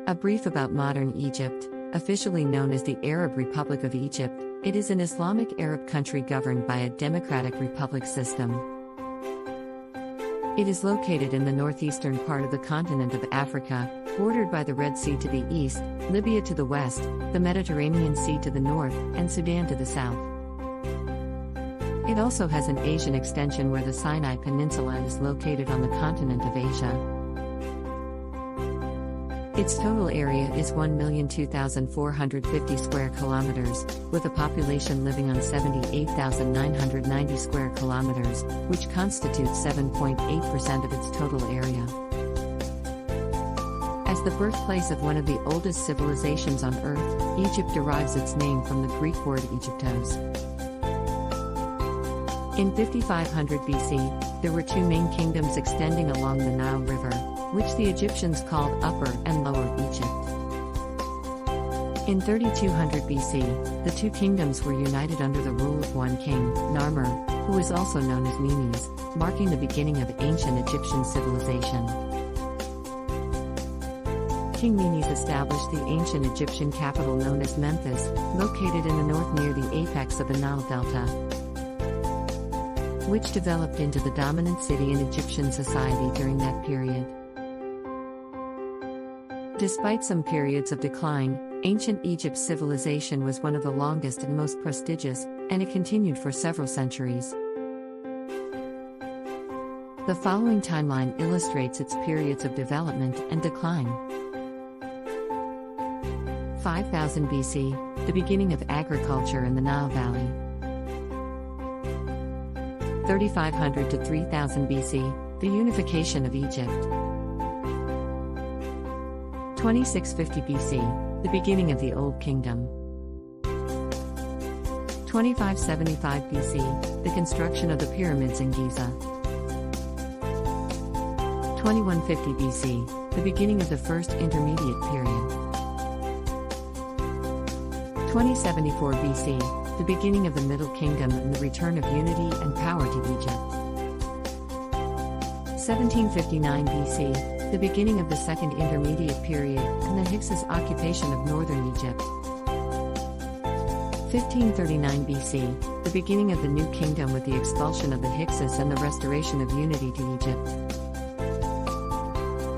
A brief about modern Egypt, officially known as the Arab Republic of Egypt, it is an Islamic Arab country governed by a democratic republic system. It is located in the northeastern part of the continent of Africa, bordered by the Red Sea to the east, Libya to the west, the Mediterranean Sea to the north, and Sudan to the south. It also has an Asian extension where the Sinai Peninsula is located on the continent of Asia. Its total area is 1,002,450 square kilometers, with a population living on 78,990 square kilometers, which constitutes 7.8% of its total area. As the birthplace of one of the oldest civilizations on Earth, Egypt derives its name from the Greek word Egyptos. In 5500 BC, there were two main kingdoms extending along the Nile River, which the Egyptians called Upper and Lower Egypt. In 3200 BC, the two kingdoms were united under the rule of one king, Narmer, who is also known as Menes, marking the beginning of ancient Egyptian civilization. King Menes established the ancient Egyptian capital known as Memphis, located in the north near the apex of the Nile Delta, which developed into the dominant city in Egyptian society during that period. Despite some periods of decline, ancient Egypt's civilization was one of the longest and most prestigious, and it continued for several centuries. The following timeline illustrates its periods of development and decline. 5000 BC, the beginning of agriculture in the Nile Valley. 3500 to 3000 BC, the unification of Egypt. 2650 BC, the beginning of the Old Kingdom. 2575 BC, the construction of the pyramids in Giza. 2150 BC, the beginning of the First Intermediate Period. 2074 BC, the beginning of the Middle Kingdom and the return of unity and power to Egypt. 1759 BC, the beginning of the Second Intermediate Period and the Hyksos occupation of northern Egypt. 1539 BC, the beginning of the New Kingdom with the expulsion of the Hyksos and the restoration of unity to Egypt.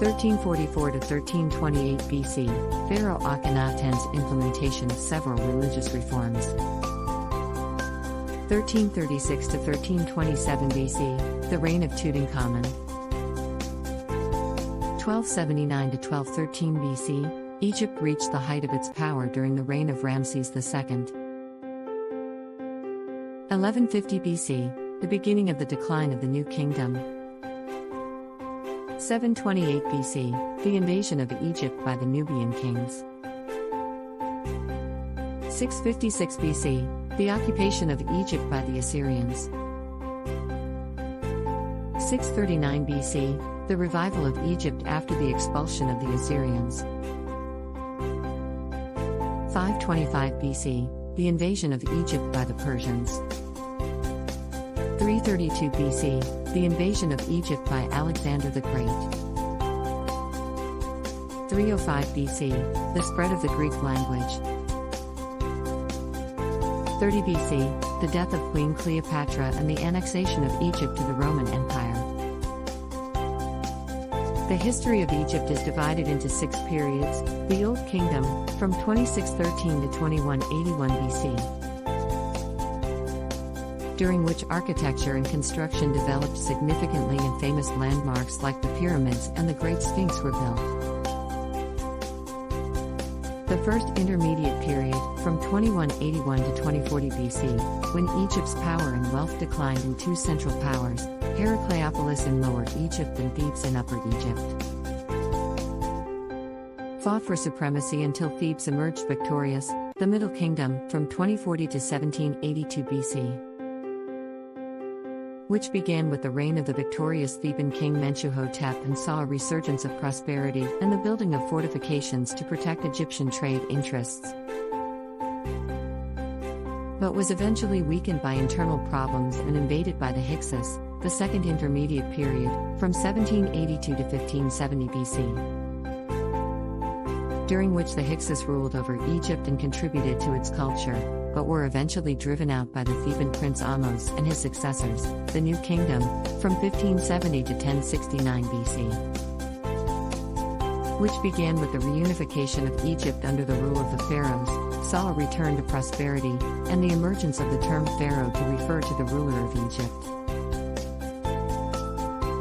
1344 to 1328 BC, Pharaoh Akhenaten's implementation of several religious reforms. 1336 to 1327 BC, the reign of Tutankhamun. 1279 to 1213 BC, Egypt reached the height of its power during the reign of Ramesses II. 1150 BC, the beginning of the decline of the New Kingdom. 728 BC, the invasion of Egypt by the Nubian kings. 656 BC, the occupation of Egypt by the Assyrians. 639 BC, the revival of Egypt after the expulsion of the Assyrians. 525 BC, the invasion of Egypt by the Persians. 332 BC, the invasion of Egypt by Alexander the Great. 305 BC, the spread of the Greek language. 30 BC, the death of Queen Cleopatra and the annexation of Egypt to the Roman Empire. The history of Egypt is divided into 6 periods: the Old Kingdom, from 2613 to 2181 BC, during which architecture and construction developed significantly and famous landmarks like the pyramids and the Great Sphinx were built. The First Intermediate Period, from 2181 to 2040 BC, when Egypt's power and wealth declined in 2 central powers, Heracleopolis in Lower Egypt and Thebes in Upper Egypt, fought for supremacy until Thebes emerged victorious. The Middle Kingdom, from 2040 to 1782 BC, which began with the reign of the victorious Theban king Mentuhotep and saw a resurgence of prosperity and the building of fortifications to protect Egyptian trade interests, but was eventually weakened by internal problems and invaded by the Hyksos. The Second Intermediate Period, from 1782 to 1570 BC. during which the Hyksos ruled over Egypt and contributed to its culture, but were eventually driven out by the Theban prince Ahmose and his successors, the New Kingdom, from 1570 to 1069 BC. Which began with the reunification of Egypt under the rule of the pharaohs, saw a return to prosperity, and the emergence of the term pharaoh to refer to the ruler of Egypt.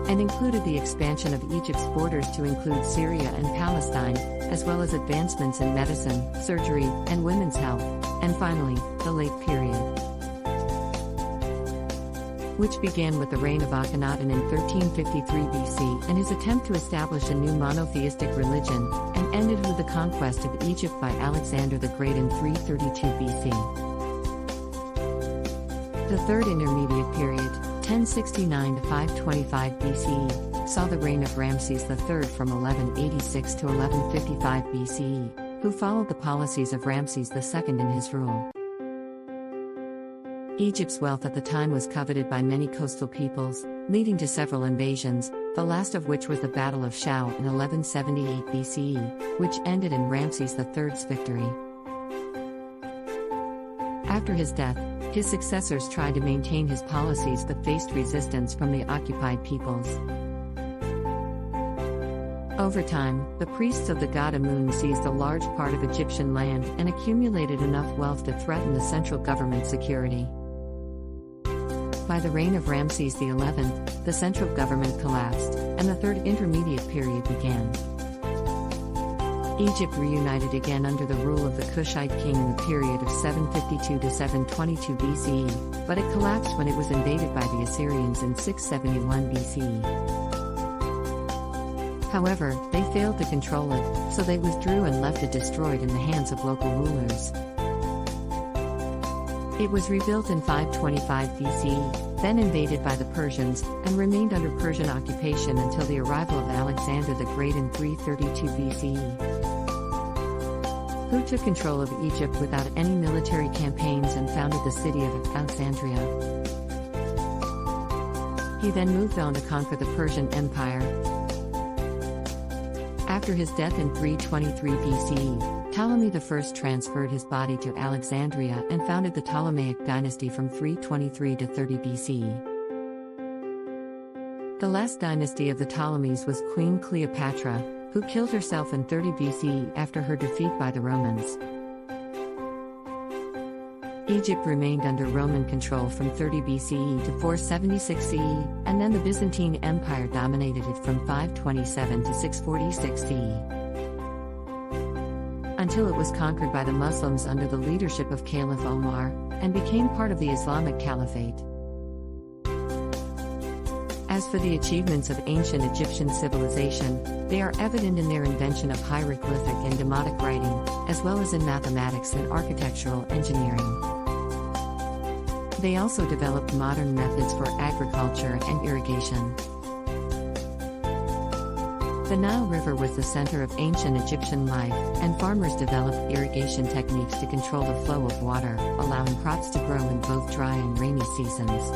And included the expansion of Egypt's borders to include Syria and Palestine, as well as advancements in medicine, surgery, and women's health, and finally, the Late Period, which began with the reign of Akhenaten in 1353 BC and his attempt to establish a new monotheistic religion, and ended with the conquest of Egypt by Alexander the Great in 332 BC. The Third Intermediate Period, 1069 to 525 BCE, saw the reign of Ramesses III from 1186 to 1155 BCE, who followed the policies of Ramesses II in his rule. Egypt's wealth at the time was coveted by many coastal peoples, leading to several invasions, the last of which was the Battle of Shau in 1178 BCE, which ended in Ramesses III's victory. After his death, his successors tried to maintain his policies but faced resistance from the occupied peoples. Over time, the priests of the god Amun seized a large part of Egyptian land and accumulated enough wealth to threaten the central government's security. By the reign of Ramesses XI, the central government collapsed, and the Third Intermediate Period began. Egypt reunited again under the rule of the Kushite king in the period of 752 to 722 BCE, but it collapsed when it was invaded by the Assyrians in 671 BCE. However, they failed to control it, so they withdrew and left it destroyed in the hands of local rulers. It was rebuilt in 525 BCE, then invaded by the Persians, and remained under Persian occupation until the arrival of Alexander the Great in 332 BCE, who took control of Egypt without any military campaigns and founded the city of Alexandria. He then moved on to conquer the Persian Empire. After his death in 323 BCE, Ptolemy I transferred his body to Alexandria and founded the Ptolemaic dynasty from 323 to 30 BCE. The last dynasty of the Ptolemies was Queen Cleopatra, who killed herself in 30 BCE after her defeat by the Romans. Egypt remained under Roman control from 30 BCE to 476 CE, and then the Byzantine Empire dominated it from 527 to 646 CE, until it was conquered by the Muslims under the leadership of Caliph Omar, and became part of the Islamic Caliphate. As for the achievements of ancient Egyptian civilization, they are evident in their invention of hieroglyphic and demotic writing, as well as in mathematics and architectural engineering. They also developed modern methods for agriculture and irrigation. The Nile River was the center of ancient Egyptian life, and farmers developed irrigation techniques to control the flow of water, allowing crops to grow in both dry and rainy seasons.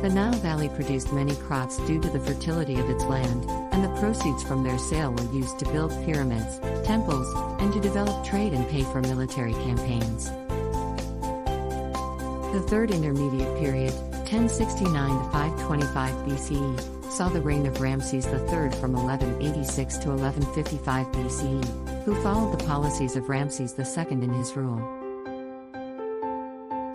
The Nile Valley produced many crops due to the fertility of its land, and the proceeds from their sale were used to build pyramids, temples, and to develop trade and pay for military campaigns. The Third Intermediate Period, 1069 to 525 BCE, saw the reign of Ramesses III from 1186 to 1155 BCE, who followed the policies of Ramesses II in his rule.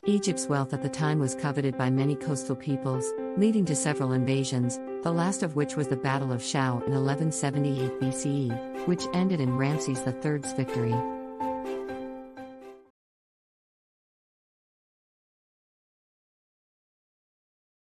Egypt's wealth at the time was coveted by many coastal peoples, leading to several invasions, the last of which was the Battle of Shau in 1178 BCE, which ended in Ramesses III's victory.